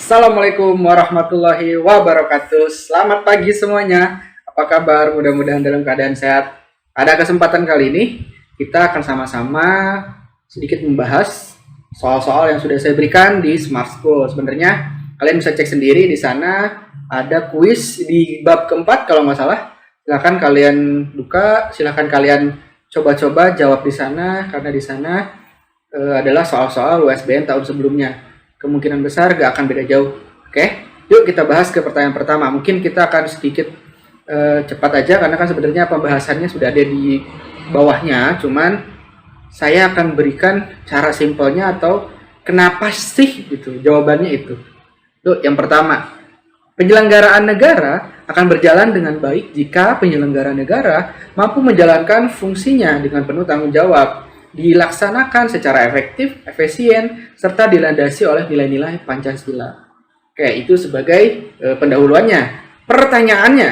Assalamualaikum warahmatullahi wabarakatuh. Selamat pagi semuanya. Apa kabar? Mudah-mudahan dalam keadaan sehat. Pada kesempatan kali ini, kita akan sama-sama sedikit membahas soal-soal yang sudah saya berikan di Smart School. Sebenarnya kalian bisa cek sendiri di sana ada kuis di bab keempat kalau nggak salah. Silahkan kalian buka, silahkan kalian coba-coba jawab di sana karena di sana adalah soal-soal USBN tahun sebelumnya. Kemungkinan besar gak akan beda jauh. Oke, yuk kita bahas ke pertanyaan pertama. Mungkin kita akan sedikit cepat aja karena kan sebenarnya pembahasannya sudah ada di bawahnya. Cuman saya akan berikan cara simpelnya atau kenapa sih gitu jawabannya itu. Yuk, yang pertama, penyelenggaraan negara akan berjalan dengan baik jika penyelenggara negara mampu menjalankan fungsinya dengan penuh tanggung jawab, dilaksanakan secara efektif, efisien, serta dilandasi oleh nilai-nilai Pancasila. Oke, itu sebagai pendahuluannya. Pertanyaannya,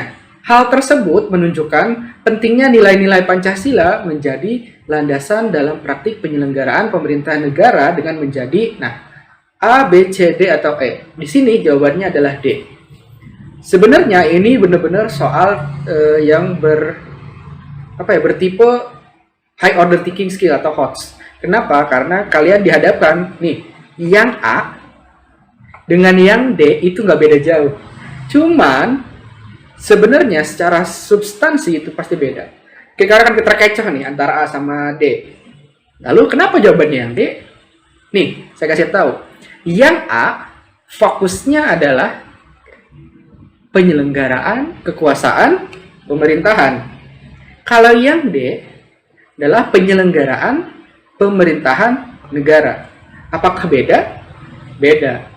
hal tersebut menunjukkan pentingnya nilai-nilai Pancasila menjadi landasan dalam praktik penyelenggaraan pemerintahan negara dengan menjadi, A, B, C, D, atau E. Di sini jawabannya adalah D. Sebenarnya ini benar-benar soal yang bertipe high order thinking skill atau HOTS. Kenapa? Karena kalian dihadapkan nih, yang A dengan yang D itu nggak beda jauh. Cuman sebenarnya secara substansi itu pasti beda. Karena kan terkecoh nih antara A sama D. Lalu kenapa jawabannya yang D? Nih, saya kasih tahu. Yang A fokusnya adalah penyelenggaraan kekuasaan pemerintahan. Kalau yang D adalah penyelenggaraan pemerintahan negara. Apakah beda? Beda.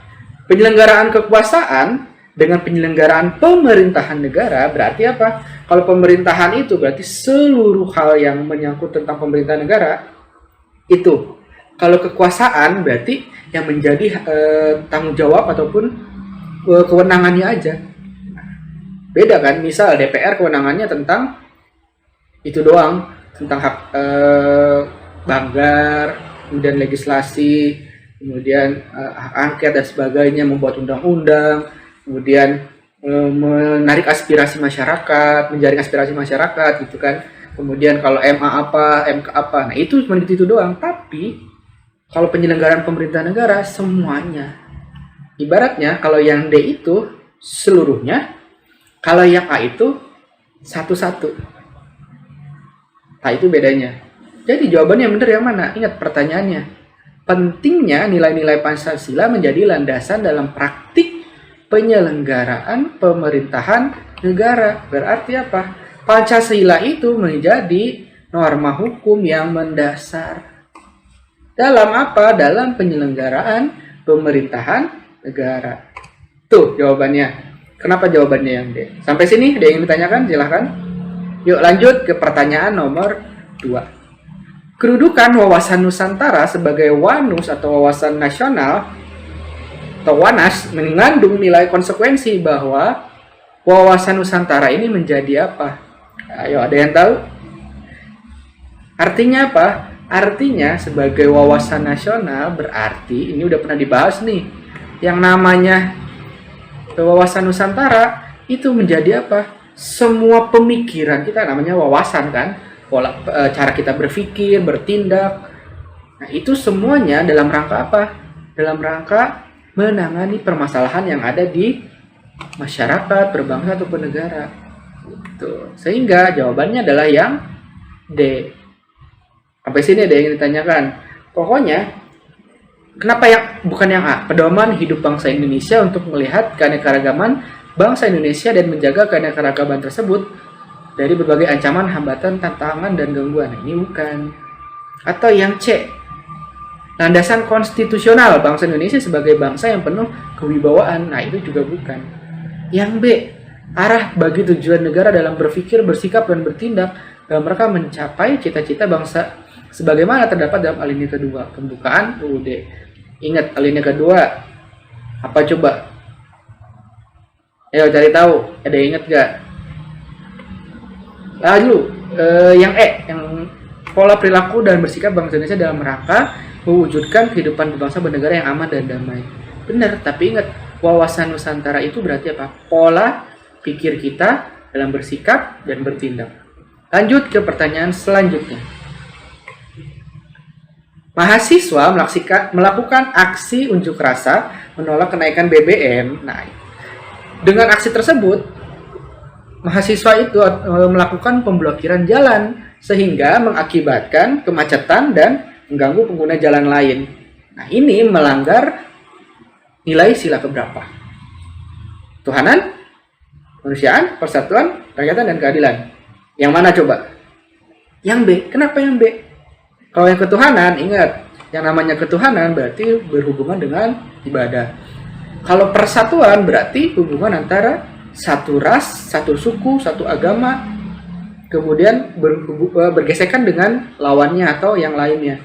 Penyelenggaraan kekuasaan dengan penyelenggaraan pemerintahan negara berarti apa? Kalau pemerintahan itu berarti seluruh hal yang menyangkut tentang pemerintahan negara itu. Kalau kekuasaan berarti yang menjadi tanggung jawab ataupun kewenangannya aja. Beda kan? Misal DPR kewenangannya tentang itu doang, tentang hak banggar, kemudian legislasi, kemudian hak angket dan sebagainya, membuat undang-undang, kemudian menarik aspirasi masyarakat, menjaring aspirasi masyarakat gitu kan. Kemudian kalau MA apa, MK apa, nah itu cuma itu doang. Tapi kalau penyelenggaraan pemerintahan negara semuanya. Ibaratnya kalau yang D itu seluruhnya, kalau yang A itu satu-satu. Nah, itu bedanya. Jadi jawabannya yang benar yang mana? Ingat pertanyaannya. Pentingnya nilai-nilai Pancasila menjadi landasan dalam praktik penyelenggaraan pemerintahan negara. Berarti apa? Pancasila itu menjadi norma hukum yang mendasar. Dalam apa? Dalam penyelenggaraan pemerintahan negara. Tuh jawabannya. Kenapa jawabannya yang D? Sampai sini ada yang ingin ditanyakan? Silahkan. Yuk lanjut ke pertanyaan nomor 2. Kedudukan wawasan Nusantara sebagai WANUS atau wawasan nasional atau WANAS mengandung nilai konsekuensi bahwa wawasan Nusantara ini menjadi apa? Ayo, ada yang tahu? Artinya apa? Artinya sebagai wawasan nasional berarti ini udah pernah dibahas nih. Yang namanya wawasan Nusantara itu menjadi apa? Semua pemikiran kita namanya wawasan kan, pola cara kita berpikir, bertindak. Nah, itu semuanya dalam rangka apa? Dalam rangka menangani permasalahan yang ada di masyarakat, berbangsa ataupun negara. Gitu. Sehingga jawabannya adalah yang D. Sampai sini ada yang ditanyakan. Pokoknya kenapa yang bukan yang A? Pedoman hidup bangsa Indonesia untuk melihat keanekaragaman bangsa Indonesia dan menjaga keanekaragaman tersebut dari berbagai ancaman, hambatan, tantangan, dan gangguan. Nah, ini bukan. Atau yang C, landasan konstitusional bangsa Indonesia sebagai bangsa yang penuh kewibawaan. Nah, itu juga bukan. Yang B, arah bagi tujuan negara dalam berpikir, bersikap, dan bertindak dalam mereka mencapai cita-cita bangsa sebagaimana terdapat dalam alinea kedua. Pembukaan UUD. Ingat alinea kedua apa coba? Ayo cari tahu, ada yang ingat gak? Lalu yang E, yang pola perilaku dan bersikap bangsa Indonesia dalam rangka mewujudkan kehidupan berbangsa bernegara yang aman dan damai. Benar, tapi ingat wawasan Nusantara itu berarti apa? Pola pikir kita dalam bersikap dan bertindak. Lanjut ke pertanyaan selanjutnya. Mahasiswa melakukan aksi unjuk rasa menolak kenaikan BBM. Nah, dengan aksi tersebut, mahasiswa itu melakukan pemblokiran jalan sehingga mengakibatkan kemacetan dan mengganggu pengguna jalan lain. Nah, ini melanggar nilai sila keberapa? Tuhanan, kemanusiaan, persatuan, kerakyatan, dan keadilan. Yang mana coba? Yang B. Kenapa yang B? Kalau yang ketuhanan, ingat, yang namanya ketuhanan berarti berhubungan dengan ibadah. Kalau persatuan berarti hubungan antara satu ras, satu suku, satu agama, kemudian bergesekan dengan lawannya atau yang lainnya.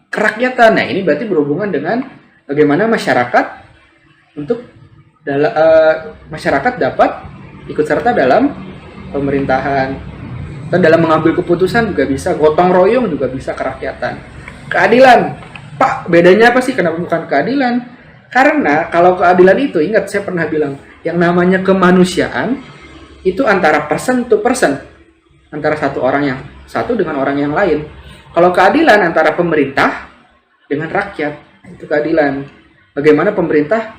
Kerakyatan, nah ini berarti berhubungan dengan bagaimana masyarakat masyarakat dapat ikut serta dalam pemerintahan. Dan dalam mengambil keputusan juga bisa, gotong royong juga bisa kerakyatan. Keadilan, Pak, bedanya apa sih? Kenapa bukan keadilan? Karena kalau keadilan itu, ingat saya pernah bilang, yang namanya kemanusiaan itu antara person to person, antara satu orang yang satu dengan orang yang lain. Kalau keadilan antara pemerintah dengan rakyat, itu keadilan. Bagaimana pemerintah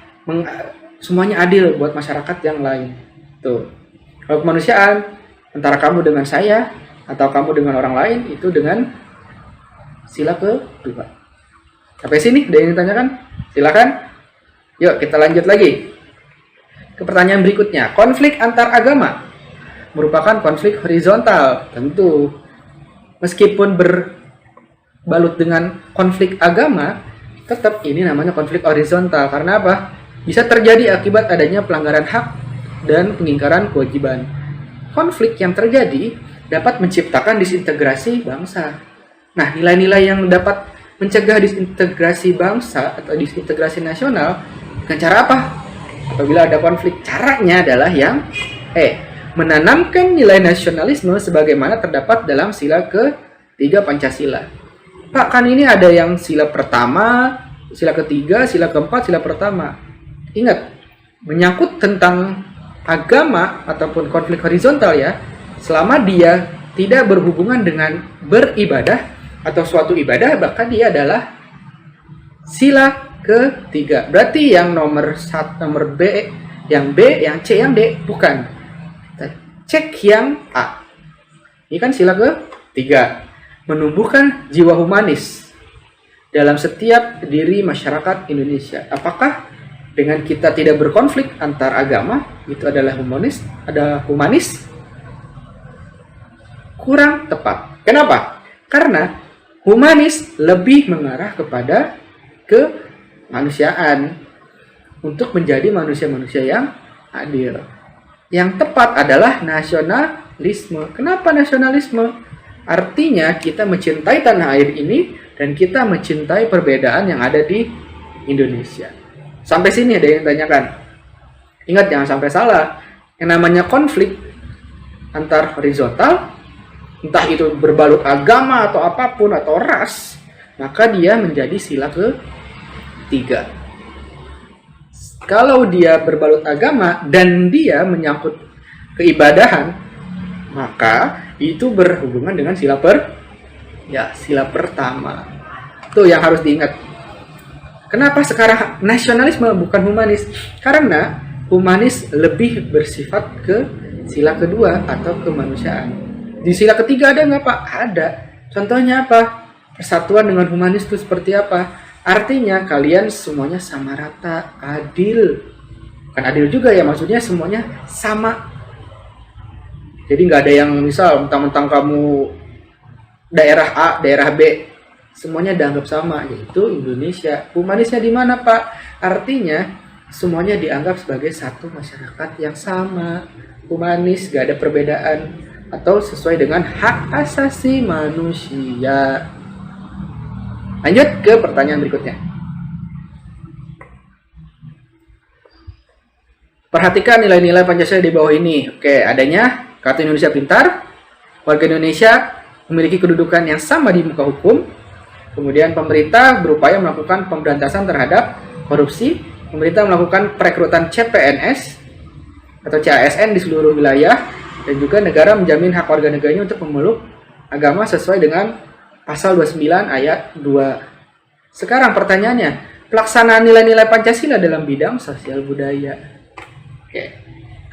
semuanya adil buat masyarakat yang lain. Tuh. Kalau kemanusiaan antara kamu dengan saya atau kamu dengan orang lain, itu dengan sila kedua. Sampai sini ada yang ditanyakan? Silakan. Yuk kita lanjut lagi ke pertanyaan berikutnya. Konflik antar agama merupakan konflik horizontal. Tentu meskipun berbalut dengan konflik agama, tetap ini namanya konflik horizontal. Karena apa? Bisa terjadi akibat adanya pelanggaran hak dan pengingkaran kewajiban. Konflik yang terjadi dapat menciptakan disintegrasi bangsa. Nah, nilai-nilai yang dapat mencegah disintegrasi bangsa atau disintegrasi nasional dengan cara apa? Apabila ada konflik, caranya adalah yang menanamkan nilai nasionalisme sebagaimana terdapat dalam sila ke-3 Pancasila. Pak, kan ini ada yang sila pertama, sila ketiga, sila keempat, sila pertama. Ingat, menyangkut tentang agama ataupun konflik horizontal ya, selama dia tidak berhubungan dengan beribadah atau suatu ibadah, bahkan dia adalah sila ke-3. Berarti yang nomor B, yang B, yang C, yang D, bukan. Kita cek yang A. Ini kan sila ke-3. Menumbuhkan jiwa humanis dalam setiap diri masyarakat Indonesia. Apakah dengan kita tidak berkonflik antar agama, itu adalah humanis? Kurang tepat. Kenapa? Karena humanis lebih mengarah kepada kemanusiaan untuk menjadi manusia-manusia yang adil. Yang tepat adalah nasionalisme. Kenapa nasionalisme? Artinya kita mencintai tanah air ini dan kita mencintai perbedaan yang ada di Indonesia. Sampai sini ada yang tanyakan. Ingat, jangan sampai salah. Yang namanya konflik antar horizontal, entah itu berbalut agama atau apapun atau ras, maka dia menjadi sila ke-3. Kalau dia berbalut agama dan dia menyangkut keibadahan, maka itu berhubungan dengan sila pertama. Itu yang harus diingat. Kenapa sekarang nasionalisme bukan humanis? Karena humanis lebih bersifat ke sila kedua atau kemanusiaan. Di sila ketiga ada nggak, Pak? Ada. Contohnya apa? Persatuan dengan humanis itu seperti apa? Artinya kalian semuanya sama rata, adil. Bukan adil juga ya, maksudnya semuanya sama. Jadi nggak ada yang misal mentang-mentang kamu daerah A, daerah B, semuanya dianggap sama, yaitu Indonesia. Humanisnya di mana, Pak? Artinya semuanya dianggap sebagai satu masyarakat yang sama. Humanis, gak ada perbedaan, atau sesuai dengan hak asasi manusia. Lanjut ke pertanyaan berikutnya. Perhatikan nilai-nilai Pancasila di bawah ini. Oke, adanya Kartu Indonesia Pintar, warga Indonesia memiliki kedudukan yang sama di muka hukum. Kemudian pemerintah berupaya melakukan pemberantasan terhadap korupsi, Pemerintah melakukan perekrutan CPNS atau CASN di seluruh wilayah, dan juga negara menjamin hak warga negaranya untuk memeluk agama sesuai dengan pasal 29 ayat 2. Sekarang pertanyaannya, pelaksanaan nilai-nilai Pancasila dalam bidang sosial budaya. Oke.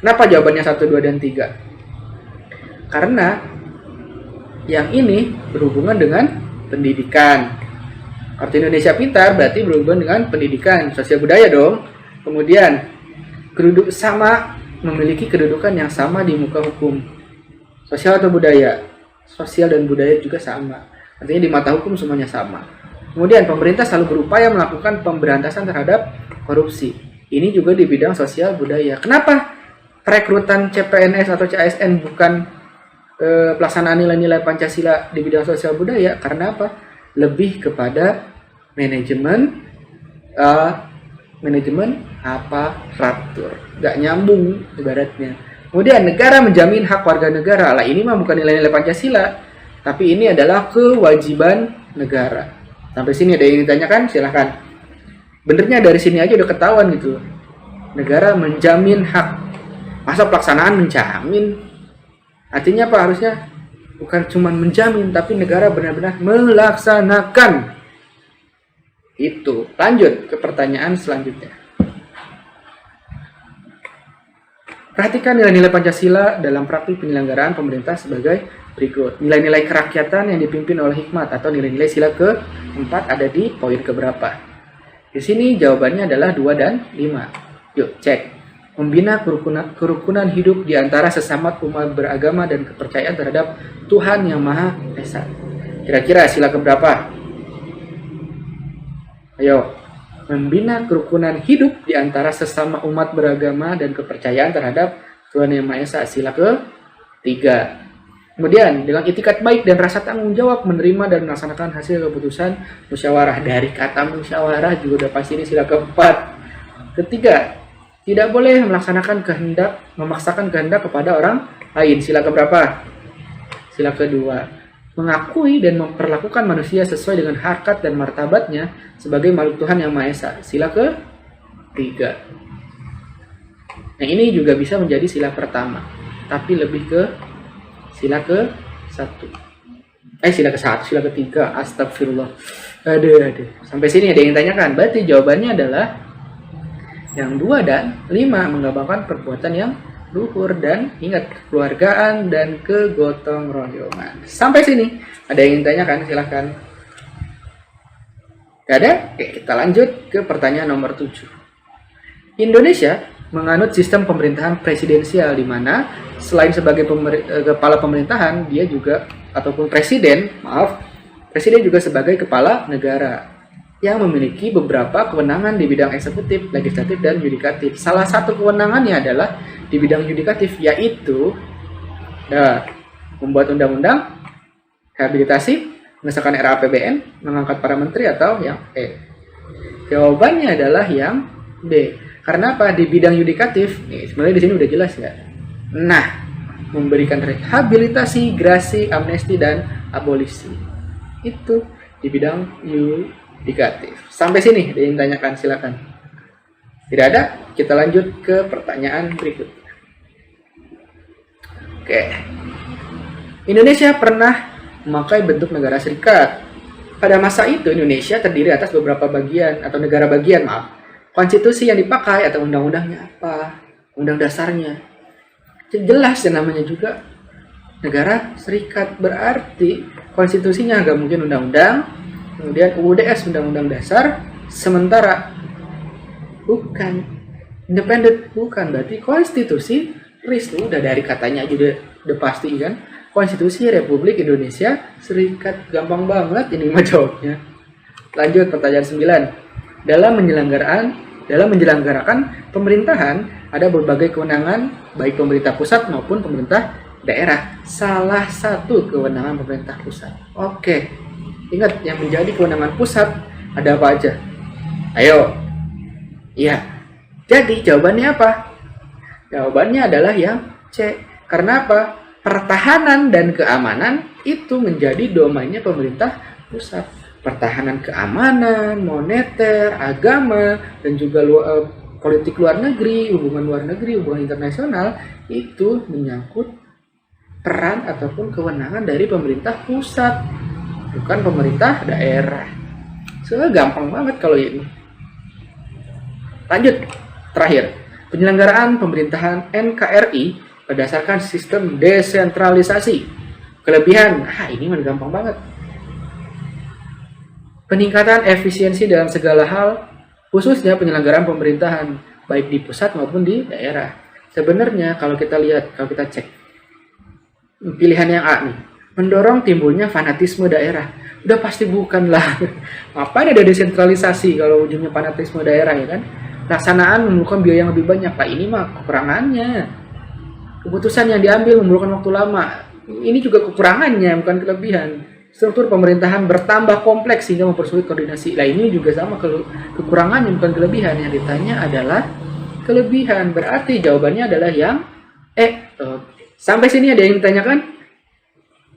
Kenapa jawabannya 1, 2, dan 3? Karena yang ini berhubungan dengan pendidikan. Kartu Indonesia Pintar berarti berhubungan dengan pendidikan, sosial budaya dong. Kemudian memiliki kedudukan yang sama di muka hukum. Sosial atau budaya? Sosial dan budaya juga sama. Artinya di mata hukum semuanya sama. Kemudian pemerintah selalu berupaya melakukan pemberantasan terhadap korupsi. Ini juga di bidang sosial budaya. Kenapa perekrutan CPNS atau CASN bukan pelaksanaan nilai-nilai Pancasila di bidang sosial budaya? Karena apa? Lebih kepada manajemen aparatur, nggak nyambung ibaratnya. Kemudian negara menjamin hak warga negara. Lah ini mah bukan nilai-nilai Pancasila, tapi ini adalah kewajiban negara. Sampai sini ada yang ditanyakan? Silahkan. Benernya dari sini aja udah ketahuan gitu. Negara menjamin hak. Masa pelaksanaan menjamin? Artinya apa harusnya? Bukan cuma menjamin, tapi negara benar-benar melaksanakan. Itu. Lanjut ke pertanyaan selanjutnya. Perhatikan nilai-nilai Pancasila dalam praktik penyelenggaraan pemerintah sebagai berikut. Nilai-nilai kerakyatan yang dipimpin oleh hikmat atau nilai-nilai sila ke-4 ada di poin keberapa? Di sini jawabannya adalah 2 dan 5. Yuk, cek. Membina kerukunan hidup di antara sesama umat beragama dan kepercayaan terhadap Tuhan Yang Maha Esa. Kira-kira sila keberapa? Ayo, membina kerukunan hidup di antara sesama umat beragama dan kepercayaan terhadap Tuhan Yang Maha Esa. Sila ke-3. Kemudian, dengan itikat baik dan rasa tanggung jawab menerima dan melaksanakan hasil keputusan musyawarah. Dari kata musyawarah juga udah pasti ini sila ke-4. Ketiga, tidak boleh memaksakan kehendak kepada orang lain. Sila keberapa? Sila ke-2. Mengakui dan memperlakukan manusia sesuai dengan harkat dan martabatnya sebagai makhluk Tuhan Yang Maha Esa. Sila ke-3. Nah, ini juga bisa menjadi sila pertama, tapi lebih ke sila ke-1. Sila ke-1, sila ke-3. Astagfirullah. Aduh. Sampai sini ada yang tanyakan. Berarti jawabannya adalah yang 2 dan 5 menggambarkan perbuatan yang luhur dan ingat kekeluargaan dan kegotong royongan. Sampai sini ada yang ingin tanyakan? Silahkan. Gak ada? Oke, kita lanjut ke pertanyaan nomor 7. Indonesia menganut sistem pemerintahan presidensial di mana selain sebagai kepala pemerintahan, dia juga ataupun presiden juga sebagai kepala negara yang memiliki beberapa kewenangan di bidang eksekutif, legislatif, dan yudikatif. Salah satu kewenangannya adalah di bidang yudikatif, yaitu membuat undang-undang, rehabilitasi, mengesahkan RAPBN, mengangkat para menteri, atau yang E. Jawabannya adalah yang B. Karena apa? Di bidang yudikatif, sebenarnya di sini udah jelas ya. Nah, memberikan rehabilitasi, grasi, amnesti, dan abolisi. Itu di bidang yudikatif. Sampai sini ada yang tanyakan, silakan. Tidak ada? Kita lanjut ke pertanyaan berikutnya. Oke. Indonesia pernah memakai bentuk negara serikat. Pada masa itu Indonesia terdiri atas beberapa bagian atau negara bagian, Konstitusi yang dipakai atau undang-undangnya apa? Undang dasarnya. Jelas ya, namanya juga negara serikat, berarti konstitusinya nggak mungkin undang-undang. Kemudian UUDS, Undang-Undang Dasar, sementara bukan independen, bukan, berarti konstitusi RIS, udah dari katanya aja udah pasti kan, Konstitusi Republik Indonesia Serikat. Gampang banget ini mah jawabnya. Lanjut pertanyaan 9. Dalam menyelenggarakan pemerintahan ada berbagai kewenangan baik pemerintah pusat maupun pemerintah daerah. Salah satu kewenangan pemerintah pusat. Oke. Ingat, yang menjadi kewenangan pusat ada apa aja? Ayo. Iya. Jadi jawabannya apa? Jawabannya adalah yang C. Karena apa? Pertahanan dan keamanan itu menjadi domainnya pemerintah pusat. pertahanan keamanan, moneter, agama, dan juga politik luar negeri, hubungan internasional, itu menyangkut peran ataupun kewenangan dari pemerintah pusat, bukan pemerintah daerah. Gampang banget kalau ini. Lanjut, terakhir, penyelenggaraan pemerintahan NKRI berdasarkan sistem desentralisasi. Kelebihan, ini mah gampang banget. Peningkatan efisiensi dalam segala hal, khususnya penyelenggaraan pemerintahan, baik di pusat maupun di daerah. Sebenarnya kalau kita lihat, kalau kita cek, pilihan yang A nih, mendorong timbulnya fanatisme daerah. Udah pasti bukan lah. Ngapain ada desentralisasi kalau ujungnya fanatisme daerah, ya kan? Pelaksanaan memerlukan biaya yang lebih banyak. Lah ini mah kekurangannya. Keputusan yang diambil memerlukan waktu lama. Ini juga kekurangannya, bukan kelebihan. Struktur pemerintahan bertambah kompleks sehingga mempersulit koordinasi. Lah ini juga sama, kekurangannya bukan kelebihan. Yang ditanya adalah kelebihan. Berarti jawabannya adalah yang sampai sini ada yang ditanyakan?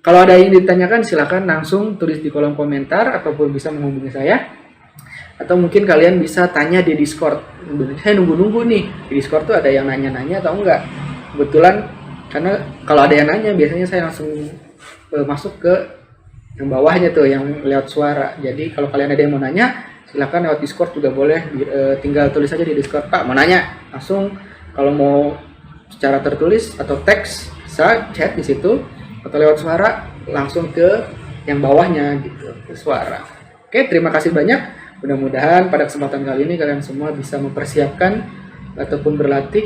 Kalau ada yang ditanyakan silakan langsung tulis di kolom komentar ataupun bisa menghubungi saya. Atau mungkin kalian bisa tanya di Discord. Saya nunggu-nunggu nih. Di Discord tuh ada yang nanya-nanya atau enggak. Kebetulan karena kalau ada yang nanya biasanya saya langsung masuk ke yang bawahnya tuh yang lewat suara. Jadi kalau kalian ada yang mau nanya silahkan lewat Discord juga boleh, tinggal tulis aja di Discord, Pak mau nanya, langsung. Kalau mau secara tertulis atau teks bisa chat di situ, atau lewat suara langsung ke yang bawahnya gitu, ke suara. Oke, terima kasih banyak. Mudah-mudahan pada kesempatan kali ini kalian semua bisa mempersiapkan ataupun berlatih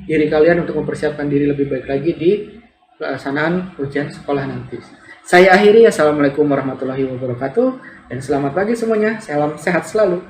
diri kalian untuk mempersiapkan diri lebih baik lagi di pelaksanaan ujian sekolah nanti. Saya akhiri, assalamualaikum warahmatullahi wabarakatuh, dan selamat pagi semuanya, salam sehat selalu.